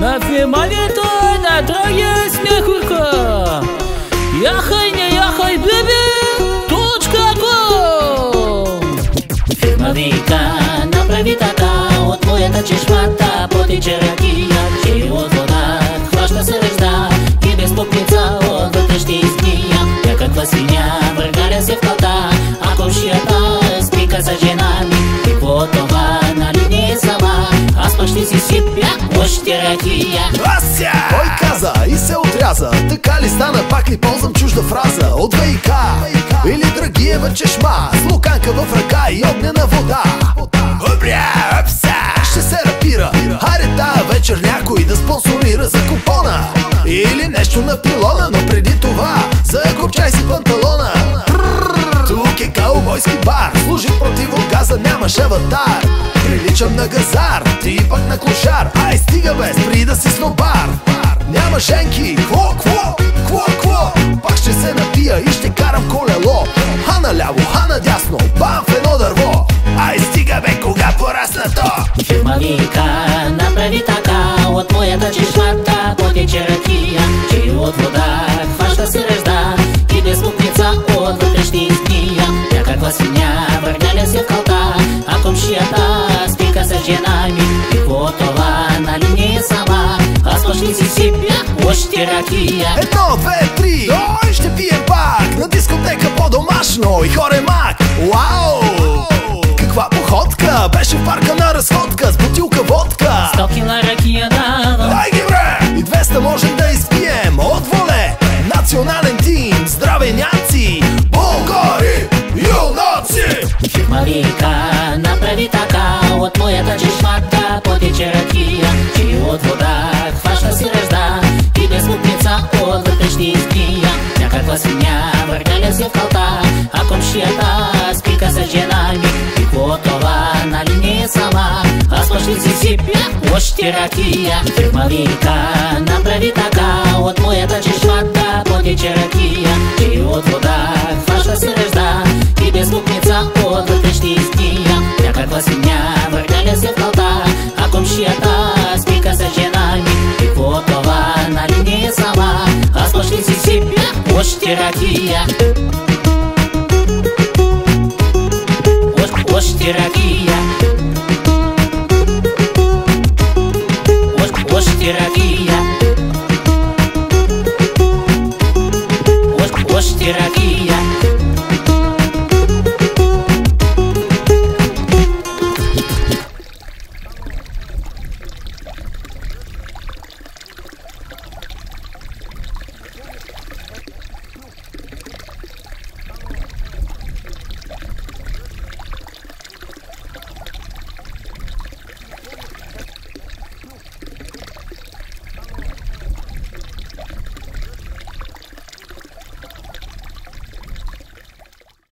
На вниманието на дорогия смехурка. Яхай, не яхай, бебе, .com. Фирма вика, направи така, от твоята чешмата потича ракия, че от вода хваща се ръжда и без пупница отвътре ще изгния. Някаква свиня въргаля се в калта, а комшията спика за жена ми. Какво това, нали не е сама? Аз пък ще си сипя още ракия. Той каза и се отряза. Така ли стана, пак ли ползвам чужда фраза? От ВИК или Драгиева чешма, с луканка в ръка и огнена вода. Ще се рапира. Хайде тая вечер някой да спонсорира за купона или нещо на пилона, но преди това закопчай си панталона. Тук е каубойски бар, служи противогаза, нямаш аватар. Приличам на газар, ти пък на клошар. Ай стига бе, спри да си снобар. Няма женки, кво? Пак ще се напия и ще карам колело. Ха наляво, ха надясно, бам в едно дърво. Ай стига бе, кога порасна то? Фирма вика, направи така, от твоята чешмата потече ракия, че от вода хваща се ръжда и без пупница отвътре ще изгния. Някаква свиня въргаля се в калта, а комшията спика с жена ми. Какво това, нали не е сама? Аз пък ще си сипя още ракия. 1, 2, 3, той ще пием пак на дискотека по-домашно и хоремак. Уау! Каква походка, беше в парка на разходка с бутилка водка. 100 кила ракия давам. Дай ги бре! И 200 можем да изпием от воле. Национален тим, здраве няци, българи, юнаци! Фирма вика, направи така, от твоята чешмата потече ракия, че от вода хваща си ръжда и без пупница отвътре ще изгния. Някаква свиня въргаля се в калта, а комшията спика с жена ми. Какво това, нали не е сама? Аз пък ще си сипя още ракия. Фирма вика, направи така, от моята чешмата потече ракия, че от вода хваща се ръжда и без пупница отвътре ще изгния. Някаква свиня въргаля се в калта, а комшията спика с жена ми. Какво това, нали не е сама? Аз пък ще си сипя още ракия. Още ракия. Още ракия.